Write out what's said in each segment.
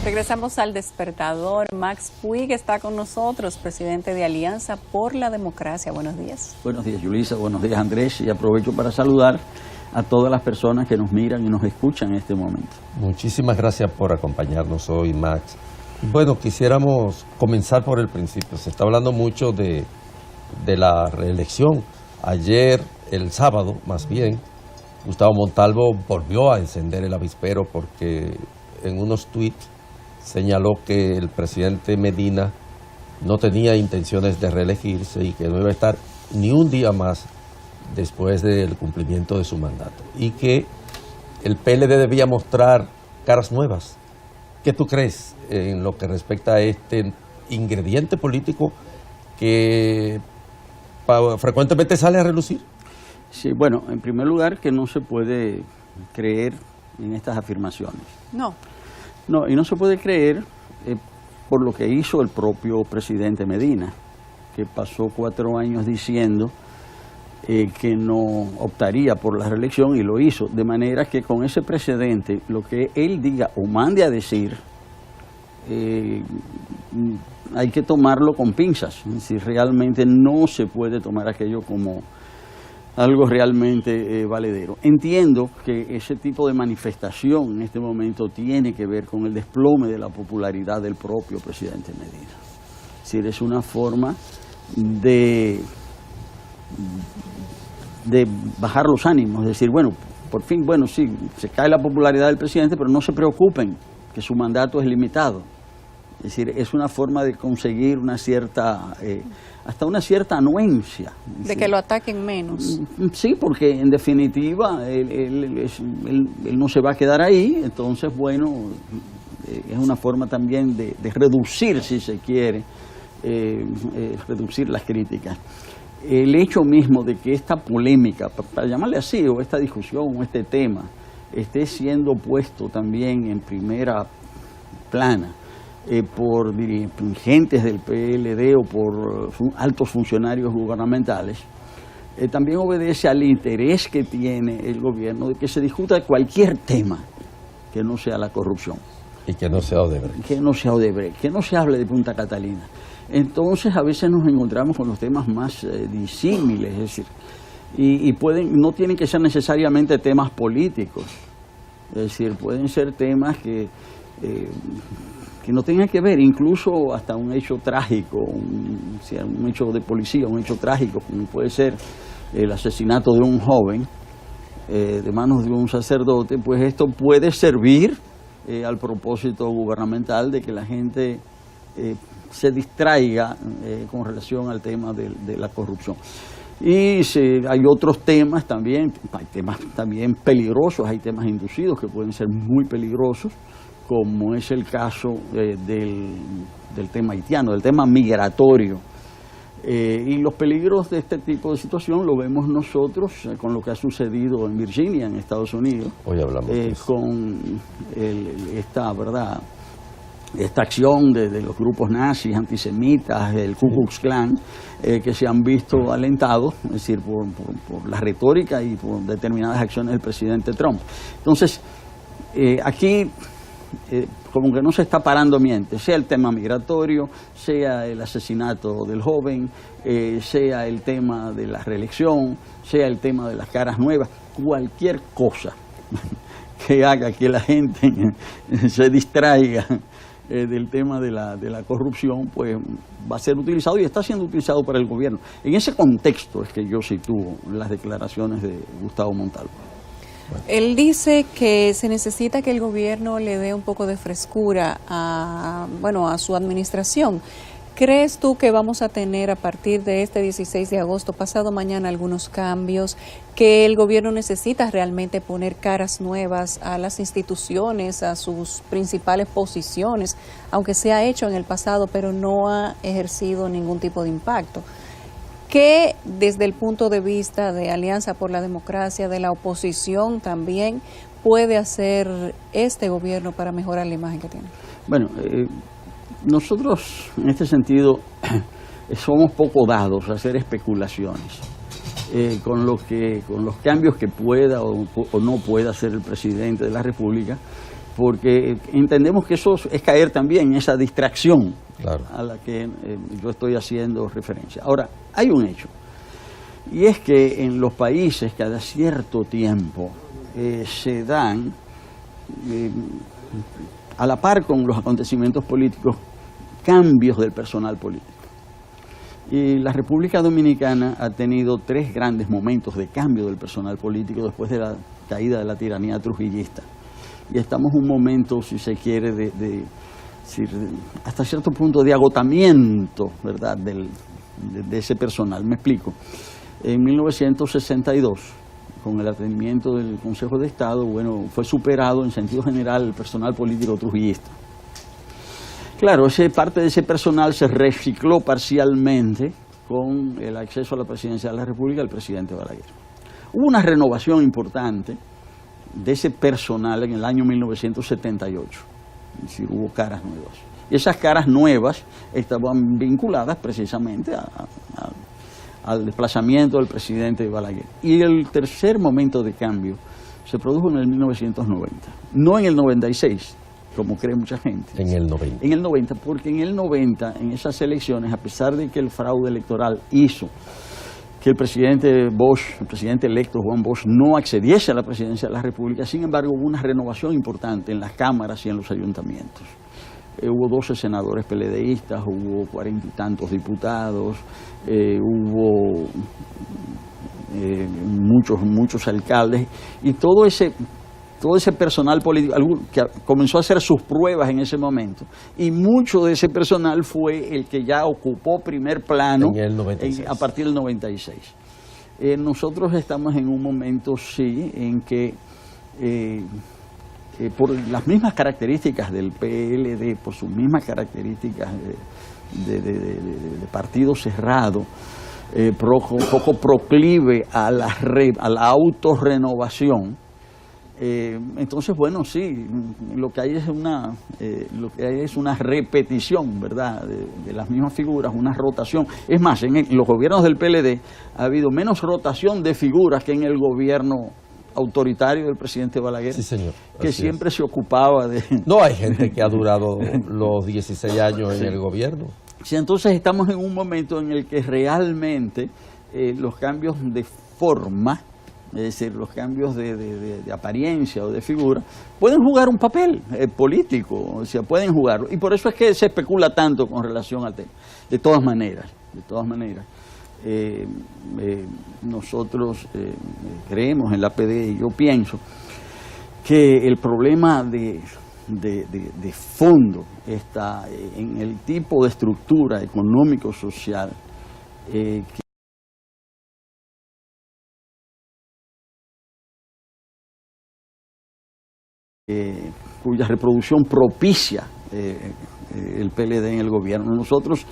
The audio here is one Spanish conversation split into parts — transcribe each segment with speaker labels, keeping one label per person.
Speaker 1: Regresamos al despertador. Max Puig está con nosotros, presidente de Alianza por la Democracia. Buenos días.
Speaker 2: Buenos días, Yulisa. Buenos días, Andrés. Y aprovecho para saludar a todas las personas que nos miran y nos escuchan en este momento.
Speaker 3: Muchísimas gracias por acompañarnos hoy, Max. Bueno, quisiéramos comenzar por el principio. Se está hablando mucho de la reelección. Ayer, el sábado, más bien, Gustavo Montalvo volvió a encender el avispero porque en unos tweets señaló que el presidente Medina no tenía intenciones de reelegirse y que no iba a estar ni un día más después del cumplimiento de su mandato y que el PLD debía mostrar caras nuevas. ¿Qué tú crees en lo que respecta a este ingrediente político que frecuentemente sale a relucir?
Speaker 2: Sí, bueno, en primer lugar que no se puede creer en estas afirmaciones. No, y no se puede creer por lo que hizo el propio presidente Medina, que pasó 4 años diciendo que no optaría por la reelección y lo hizo, de manera que con ese precedente, lo que él diga o mande a decir, hay que tomarlo con pinzas. Si realmente no se puede tomar aquello como algo realmente valedero. Entiendo que ese tipo de manifestación en este momento tiene que ver con el desplome de la popularidad del propio presidente Medina. Es decir, es una forma de bajar los ánimos, es decir, bueno, por fin, bueno, sí, se cae la popularidad del presidente, pero no se preocupen, que su mandato es limitado. Es decir, es una forma de conseguir una cierta, hasta una cierta anuencia.
Speaker 1: De que lo ataquen menos.
Speaker 2: Sí, porque en definitiva él no se va a quedar ahí, entonces, bueno, es una forma también de reducir, si se quiere, reducir las críticas. El hecho mismo de que esta polémica, para llamarle así, o esta discusión, o este tema, esté siendo puesto también en primera plana por dirigentes del PLD o por altos funcionarios gubernamentales, también obedece al interés que tiene el gobierno de que se discuta cualquier tema que no sea la corrupción.
Speaker 3: Y que no sea Odebrecht.
Speaker 2: Que no sea Odebrecht, que no se hable de Punta Catalina. Entonces a veces nos encontramos con los temas más disímiles, es decir, y no tienen que ser necesariamente temas políticos, es decir, pueden ser temas que no tengan que ver, incluso hasta un hecho trágico, un hecho de policía, un hecho trágico, como puede ser el asesinato de un joven de manos de un sacerdote, pues esto puede servir al propósito gubernamental de que la gente se distraiga con relación al tema de la corrupción. Y hay otros temas también, hay temas también peligrosos, hay temas inducidos que pueden ser muy peligrosos, como es el caso del tema haitiano, del tema migratorio. Y los peligros de este tipo de situación lo vemos nosotros con lo que ha sucedido en Virginia, en Estados Unidos.
Speaker 3: Hoy hablamos de eso.
Speaker 2: Con esta acción de los grupos nazis, antisemitas, el Ku Klux Klan, que se han visto alentados, es decir, por la retórica y por determinadas acciones del presidente Trump. Entonces, aquí como que no se está parando miente, sea el tema migratorio, sea el asesinato del joven, sea el tema de la reelección, sea el tema de las caras nuevas, cualquier cosa que haga que la gente se distraiga del tema de la corrupción, pues va a ser utilizado y está siendo utilizado para el gobierno. En ese contexto es que yo sitúo las declaraciones de Gustavo Montalvo.
Speaker 1: Bueno. Él dice que se necesita que el gobierno le dé un poco de frescura a su administración. ¿Crees tú que vamos a tener a partir de este 16 de agosto, pasado mañana, algunos cambios, que el gobierno necesita realmente poner caras nuevas a las instituciones, a sus principales posiciones, aunque se ha hecho en el pasado, pero no ha ejercido ningún tipo de impacto? ¿Qué desde el punto de vista de Alianza por la Democracia, de la oposición también, puede hacer este gobierno para mejorar la imagen que tiene?
Speaker 2: Bueno, nosotros en este sentido somos poco dados a hacer especulaciones con los cambios que pueda o no pueda hacer el presidente de la República, porque entendemos que eso es caer también en esa distracción
Speaker 3: Claro.
Speaker 2: a la que yo estoy haciendo referencia. Ahora, hay un hecho, y es que en los países cada cierto tiempo se dan, a la par con los acontecimientos políticos, cambios del personal político. Y la República Dominicana ha tenido 3 grandes momentos de cambio del personal político después de la caída de la tiranía trujillista. Y estamos en un momento, si se quiere, hasta cierto punto de agotamiento, ¿verdad?, de ese personal. Me explico. En 1962, con el advenimiento del Consejo de Estado, bueno, fue superado en sentido general el personal político trujillista. Claro, parte de ese personal se recicló parcialmente con el acceso a la presidencia de la República del presidente Balaguer. Hubo una renovación importante de ese personal en el año 1978, es decir, hubo caras nuevas. Y esas caras nuevas estaban vinculadas precisamente al desplazamiento del presidente Balaguer. Y el tercer momento de cambio se produjo en el 1990, no en el 96, como cree mucha gente.
Speaker 3: En el 90.
Speaker 2: En el 90, porque en el 90, en esas elecciones, a pesar de que el fraude electoral hizo que el presidente Bosch, el presidente electo Juan Bosch, no accediese a la presidencia de la República, sin embargo hubo una renovación importante en las cámaras y en los ayuntamientos. Hubo 12 senadores PLDistas, hubo 40 y tantos diputados, hubo muchos alcaldes, y todo ese personal político que comenzó a hacer sus pruebas en ese momento, y mucho de ese personal fue el que ya ocupó primer plano
Speaker 3: en el 96.
Speaker 2: A partir del 96. Nosotros estamos en un momento, sí, en que por las mismas características del PLD, por sus mismas características de partido cerrado, poco proclive a la autorrenovación. Entonces, bueno, sí, lo que hay es una repetición, ¿verdad?, de las mismas figuras, una rotación. Es más, en los gobiernos del PLD ha habido menos rotación de figuras que en el gobierno autoritario del presidente Balaguer,
Speaker 3: Sí, señor.
Speaker 2: que
Speaker 3: Así
Speaker 2: siempre se ocupaba de...
Speaker 3: No, hay gente que ha durado los 16 años en el gobierno.
Speaker 2: Sí, entonces estamos en un momento en el que realmente los cambios de forma, es decir, los cambios de apariencia o de figura, pueden jugar un papel político, o sea, pueden jugarlo. Y por eso es que se especula tanto con relación al tema. De todas maneras, nosotros creemos en la APD, y yo pienso que el problema de fondo está en el tipo de estructura económico-social cuya reproducción propicia el PLD en el gobierno. Nosotros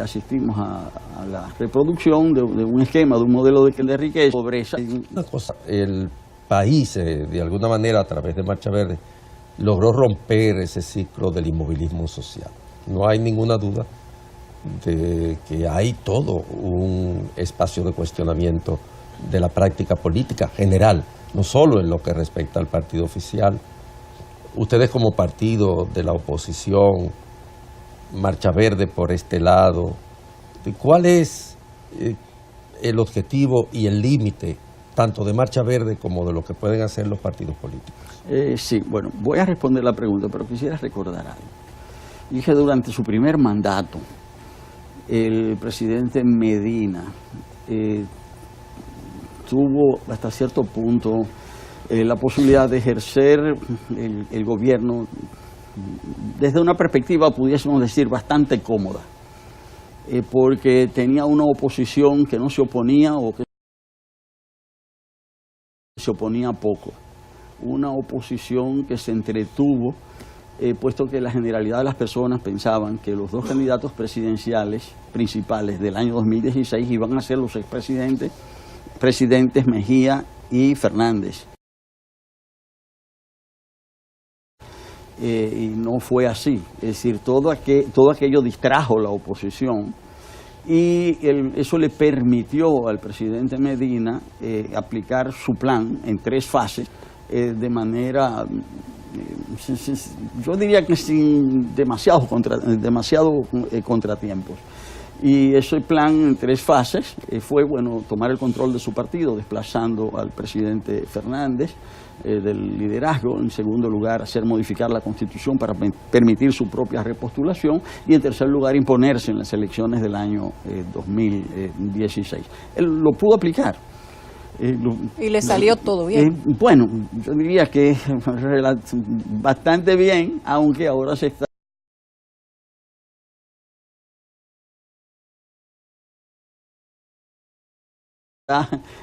Speaker 2: asistimos a la reproducción de un esquema, de un modelo de riqueza, pobreza.
Speaker 3: Una cosa, el país, de alguna manera, a través de Marcha Verde, logró romper ese ciclo del inmovilismo social. No hay ninguna duda de que hay todo un espacio de cuestionamiento de la práctica política general, no solo en lo que respecta al partido oficial. Ustedes como partido de la oposición, Marcha Verde por este lado, ¿cuál es el objetivo y el límite tanto de Marcha Verde como de lo que pueden hacer los partidos políticos?
Speaker 2: Sí, bueno, voy a responder la pregunta, pero quisiera recordar algo. Dije, durante su primer mandato, el presidente Medina tuvo hasta cierto punto la posibilidad de ejercer el gobierno desde una perspectiva, pudiésemos decir, bastante cómoda, porque tenía una oposición que no se oponía o que se oponía poco, una oposición que se entretuvo, puesto que la generalidad de las personas pensaban que los dos candidatos presidenciales principales del año 2016 iban a ser los expresidentes Mejía y Fernández. Y no fue así, es decir, todo aquello distrajo la oposición y eso le permitió al presidente Medina aplicar su plan en 3 fases de manera, yo diría que sin demasiados contratiempos. Y ese plan en 3 fases fue, bueno, tomar el control de su partido, desplazando al presidente Fernández del liderazgo. En segundo lugar, modificar la Constitución para permitir su propia repostulación. Y en tercer lugar, imponerse en las elecciones del año 2016. Él lo pudo aplicar.
Speaker 1: Y le salió todo bien.
Speaker 2: Bueno, yo diría que bastante bien, aunque ahora se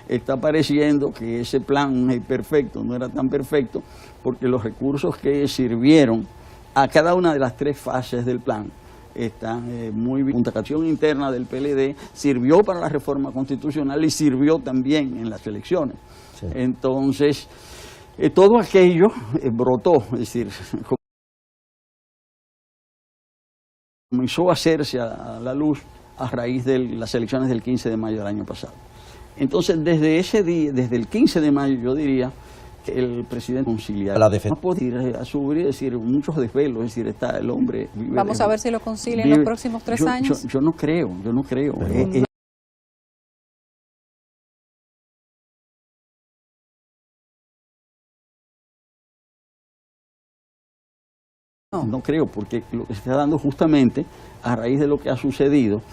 Speaker 2: está pareciendo que ese plan es perfecto, no era tan perfecto, porque los recursos que sirvieron a cada una de las 3 fases del plan están muy bien. La contestación interna del PLD sirvió para la reforma constitucional y sirvió también en las elecciones. Sí. Entonces, todo aquello brotó, es decir, comenzó a hacerse a la luz a raíz de las elecciones del 15 de mayo del año pasado. Entonces, desde ese día, desde el 15 de mayo, yo diría que el presidente conciliar no puede ir a subir, es decir, muchos desvelos, es decir, está el hombre...
Speaker 1: Vamos a ver si lo concilia en los próximos 3 años.
Speaker 2: Yo no creo. No creo, porque lo que se está dando justamente a raíz de lo que ha sucedido.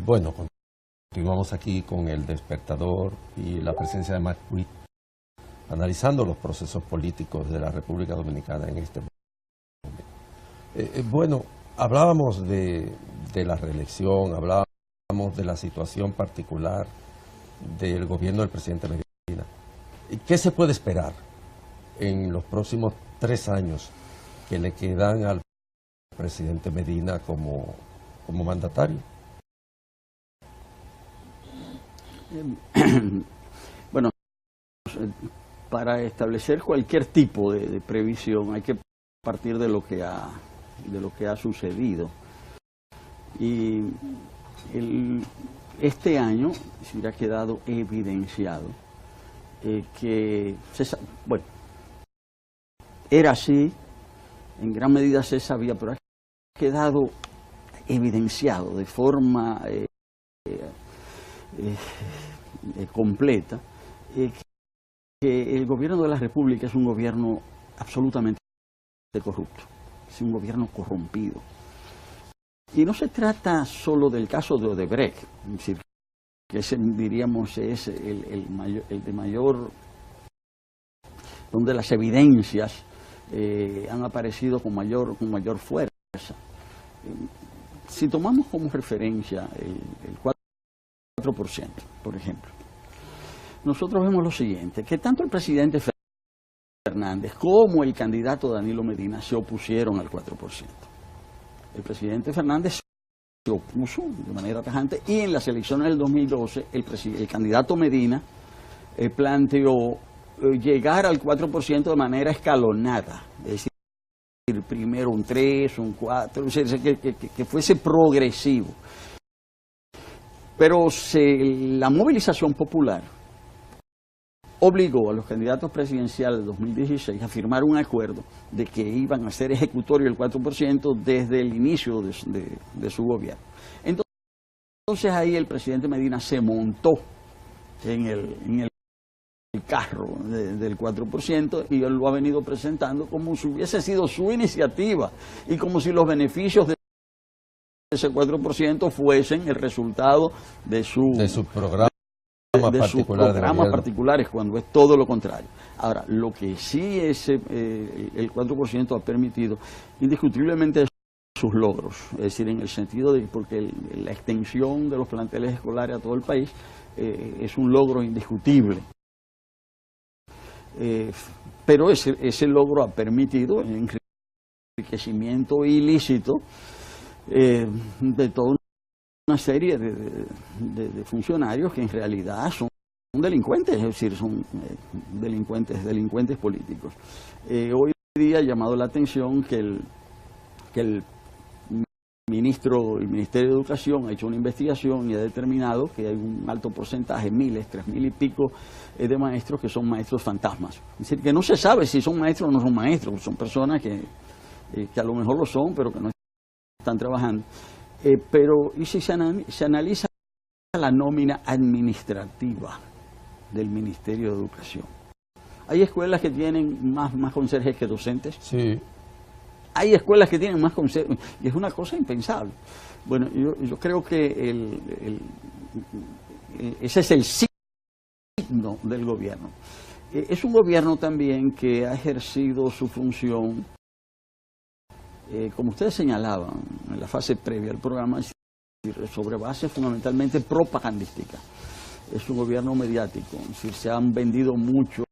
Speaker 3: Bueno, continuamos aquí con El Despertador y la presencia de Max Witt, analizando los procesos políticos de la República Dominicana en este momento. Bueno, hablábamos de la reelección, hablábamos de la situación particular del gobierno del presidente Medina. ¿Qué se puede esperar en los próximos 3 años que le quedan al presidente Medina como mandatario?
Speaker 2: Bueno, para establecer cualquier tipo de previsión hay que partir de lo que ha sucedido. Y este año se ha quedado evidenciado que bueno, era así, en gran medida se sabía, pero ha quedado evidenciado de forma completa que el gobierno de la República es un gobierno absolutamente corrupto, es un gobierno corrompido. Y no se trata solo del caso de Odebrecht, es decir, que ese, diríamos, es el de mayor, donde las evidencias han aparecido con mayor fuerza. Si tomamos como referencia el 4%, por ejemplo, nosotros vemos lo siguiente, que tanto el presidente Fernández como el candidato Danilo Medina se opusieron al 4%. El presidente Fernández se opuso de manera tajante y en las elecciones del 2012 el candidato Medina planteó llegar al 4% de manera escalonada, es decir, primero un 3, un 4, que fuese progresivo. Pero la movilización popular obligó a los candidatos presidenciales de 2016 a firmar un acuerdo de que iban a ser ejecutorio el 4% desde el inicio de su gobierno. Entonces ahí el presidente Medina se montó en el carro del 4% y él lo ha venido presentando como si hubiese sido su iniciativa y como si los beneficios de ese 4% fuesen el resultado de sus programas particulares, cuando es todo lo contrario. Ahora, lo que sí el 4% ha permitido, indiscutiblemente, sus logros, es decir, en el sentido de, porque la extensión de los planteles escolares a todo el país es un logro indiscutible. Pero ese logro ha permitido el enriquecimiento ilícito de toda una serie de funcionarios que en realidad son delincuentes, es decir, son delincuentes políticos. Hoy día ha llamado la atención que el Ministerio de Educación ha hecho una investigación y ha determinado que hay un alto porcentaje, 3.000 y pico de maestros que son maestros fantasmas. Es decir, que no se sabe si son maestros o no son maestros, son personas que a lo mejor lo son, pero que no están trabajando. Pero y si se analiza la nómina administrativa del Ministerio de Educación, hay escuelas que tienen más conserjes que docentes.
Speaker 3: Sí.
Speaker 2: Hay escuelas que tienen más conserjes, y es una cosa impensable. Bueno, yo creo que ese es el signo del gobierno. Es un gobierno también que ha ejercido su función, como ustedes señalaban en la fase previa al programa, sobre base fundamentalmente propagandística. Es un gobierno mediático, es decir, se han vendido mucho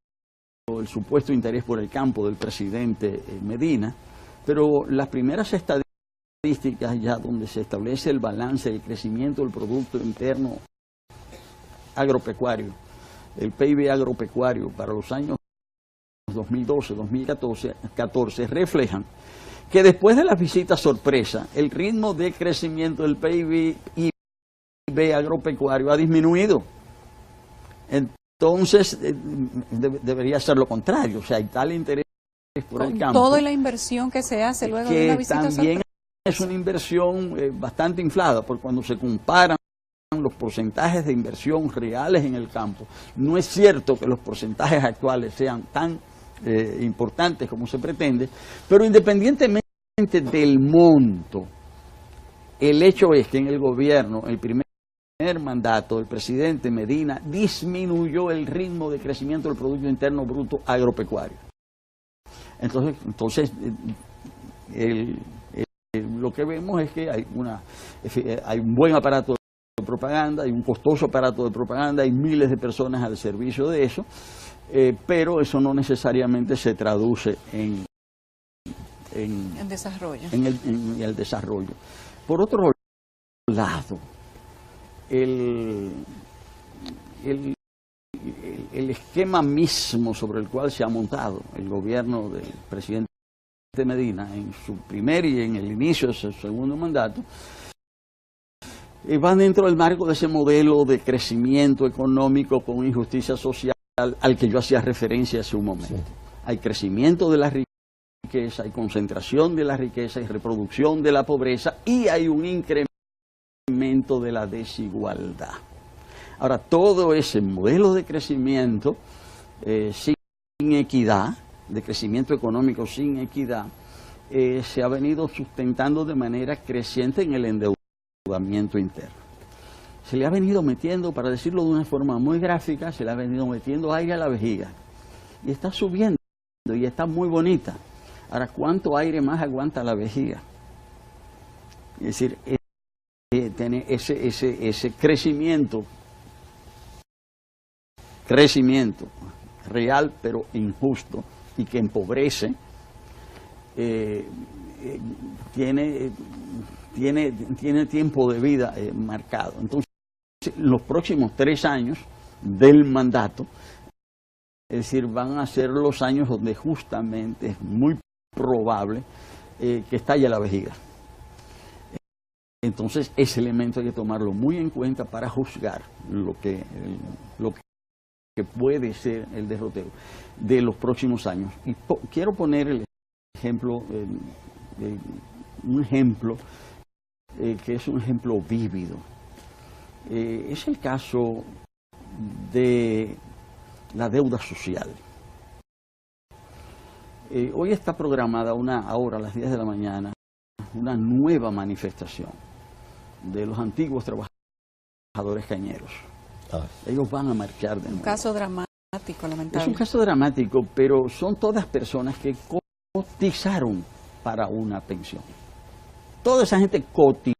Speaker 2: el supuesto interés por el campo del presidente Medina, pero las primeras estadísticas ya donde se establece el balance, el crecimiento del Producto Interno Agropecuario, el PIB agropecuario para los años 2012-2014 reflejan que después de las visitas sorpresa, el ritmo de crecimiento del PIB agropecuario ha disminuido. Entonces, debería ser lo contrario, o sea, hay tal interés por el campo.
Speaker 1: Toda la inversión que se hace luego de una visita sorpresa.
Speaker 2: También es una inversión bastante inflada, porque cuando se comparan los porcentajes de inversión reales en el campo, no es cierto que los porcentajes actuales sean tan importantes como se pretende, pero independientemente del monto, el hecho es que en el gobierno, el primer mandato del presidente Medina disminuyó el ritmo de crecimiento del Producto Interno Bruto agropecuario. Entonces lo que vemos es que hay un buen aparato de propaganda, hay un costoso aparato de propaganda, hay miles de personas al servicio de eso, pero eso no necesariamente se traduce en
Speaker 1: desarrollo.
Speaker 2: En el desarrollo. Por otro lado, el esquema mismo sobre el cual se ha montado el gobierno del presidente Medina en su primer y en el inicio de su segundo mandato, va dentro del marco de ese modelo de crecimiento económico con injusticia social al que yo hacía referencia hace un momento. Sí. Hay crecimiento de la riqueza, hay concentración de la riqueza, hay reproducción de la pobreza y hay un incremento de la desigualdad. Ahora, todo ese modelo de crecimiento sin equidad, de crecimiento económico sin equidad, se ha venido sustentando de manera creciente en el endeudamiento interno. Se le ha venido metiendo, para decirlo de una forma muy gráfica, se le ha venido metiendo aire a la vejiga. Y está subiendo y está muy bonita. Ahora, ¿cuánto aire más aguanta la vejiga? Es decir, tiene ese crecimiento real pero injusto y que empobrece, tiene tiempo de vida marcado. Entonces, los próximos 3 años del mandato, es decir, van a ser los años donde justamente es muy probable que estalle la vejiga. Entonces, ese elemento hay que tomarlo muy en cuenta para juzgar lo que puede ser el derrotero de los próximos años. Y quiero poner el ejemplo, un ejemplo que es un ejemplo vívido. Es el caso de la deuda social. Hoy está programada ahora a las 10 de la mañana, una nueva manifestación de los antiguos trabajadores cañeros.
Speaker 3: Ah,
Speaker 2: Ellos van a marchar de
Speaker 1: Un
Speaker 2: nuevo.
Speaker 1: caso dramático,
Speaker 2: Es
Speaker 1: lamentable.
Speaker 2: un caso dramático, pero son todas personas que cotizaron para una pensión. Toda esa gente cotizó.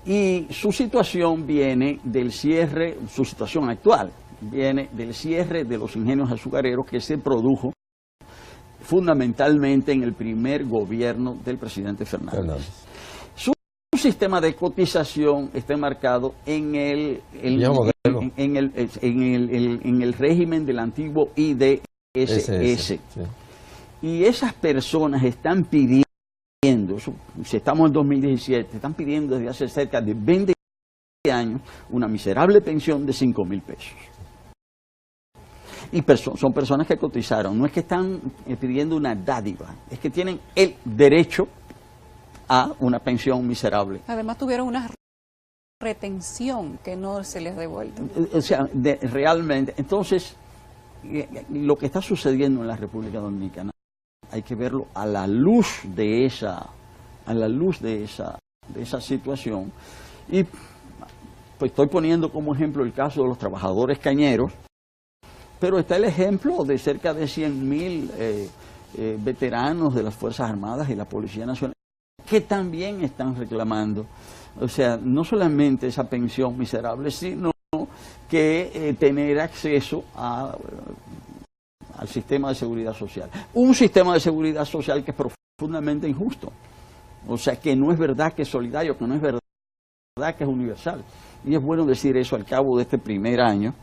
Speaker 2: Y su situación viene del cierre, su situación actual, viene del cierre de los ingenios azucareros que se produjo fundamentalmente en el primer gobierno del presidente Fernández.
Speaker 3: Fernández.
Speaker 2: Su sistema de cotización está enmarcado en
Speaker 3: Viejo modelo.
Speaker 2: en el régimen del antiguo IDSS.
Speaker 3: Sí.
Speaker 2: Y esas personas están pidiendo, si estamos en 2017, están pidiendo desde hace cerca de 20 años una miserable pensión de 5.000 pesos. Y son personas que cotizaron, no es que están pidiendo una dádiva, es que tienen el derecho a una pensión miserable.
Speaker 1: Además tuvieron una retención que no se les ha devuelto.
Speaker 2: O sea, realmente, entonces, lo que está sucediendo en la República Dominicana hay que verlo a la luz de esa situación. Y pues estoy poniendo como ejemplo el caso de los trabajadores cañeros, pero está el ejemplo de cerca de 100.000 veteranos de las Fuerzas Armadas y la Policía Nacional que también están reclamando, o sea, no solamente esa pensión miserable, sino que tener acceso al sistema de seguridad social. Un sistema de seguridad social que es profundamente injusto, o sea, que no es verdad que es solidario, que no es verdad que es universal. Y es bueno decir eso al cabo de este primer año,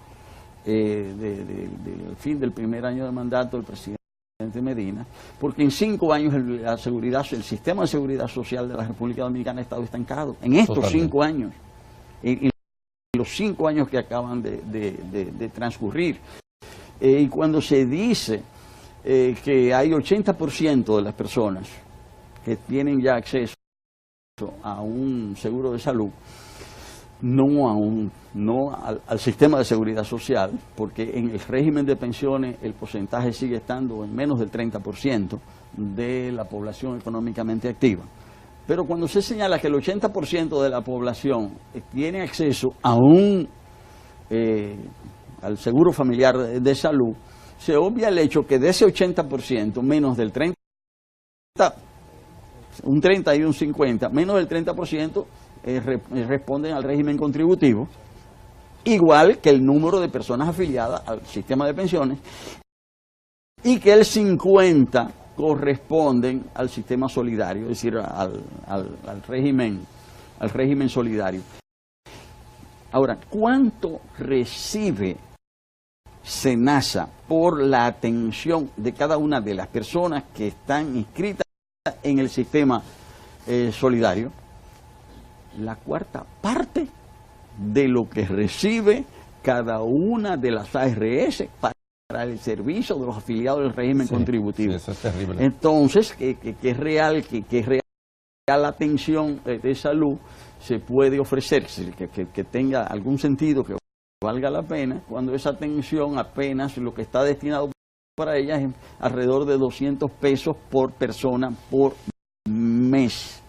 Speaker 2: del fin del primer año de mandato del presidente Medina, porque en 5 años el sistema de seguridad social de la República Dominicana ha estado estancado. En estos
Speaker 3: Totalmente.
Speaker 2: 5 años, en los 5 años que acaban de transcurrir. Y cuando se dice que hay 80% de las personas que tienen ya acceso a un seguro de salud, no al sistema de seguridad social, porque en el régimen de pensiones el porcentaje sigue estando en menos del 30% de la población económicamente activa. Pero cuando se señala que el 80% de la población tiene acceso a al seguro familiar de salud, se obvia el hecho que de ese 80%, menos del 30%, un 30 y un 50, menos del 30% responden al régimen contributivo, igual que el número de personas afiliadas al sistema de pensiones, y que el 50% corresponden al sistema solidario, es decir, al régimen solidario. Ahora, ¿cuánto recibe SENASA por la atención de cada una de las personas que están inscritas en el sistema solidario? La 1/4 parte de lo que recibe cada una de las ARS para el servicio de los afiliados del régimen contributivo.
Speaker 3: Sí, eso es terrible.
Speaker 2: Entonces, que es real, que es real la atención de salud se puede ofrecer, que tenga algún sentido, que valga la pena, cuando esa atención apenas lo que está destinado para ella es alrededor de 200 pesos por persona por mes.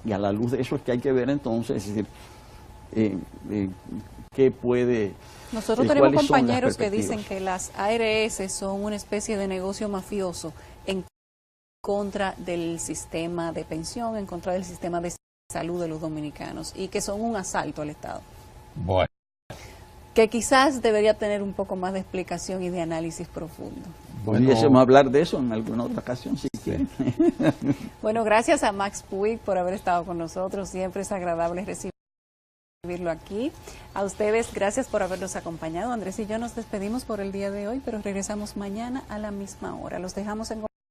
Speaker 2: Y a la luz de eso es que hay que ver entonces, es decir, qué puede...
Speaker 1: Nosotros tenemos
Speaker 2: cuáles son las
Speaker 1: compañeros que dicen
Speaker 2: perspectivas.
Speaker 1: que las ARS son una especie de negocio mafioso en contra del sistema de pensión, en contra del sistema de salud de los dominicanos y que son un asalto al Estado.
Speaker 3: Bueno.
Speaker 1: Que quizás debería tener un poco más de explicación y de análisis profundo.
Speaker 2: Pudiésemos hablar de eso en alguna otra ocasión, si quieren.
Speaker 1: Bueno, gracias a Max Puig por haber estado con nosotros. Siempre es agradable recibirlo aquí. A ustedes, gracias por habernos acompañado. Andrés y yo nos despedimos por el día de hoy, pero regresamos mañana a la misma hora. Los dejamos en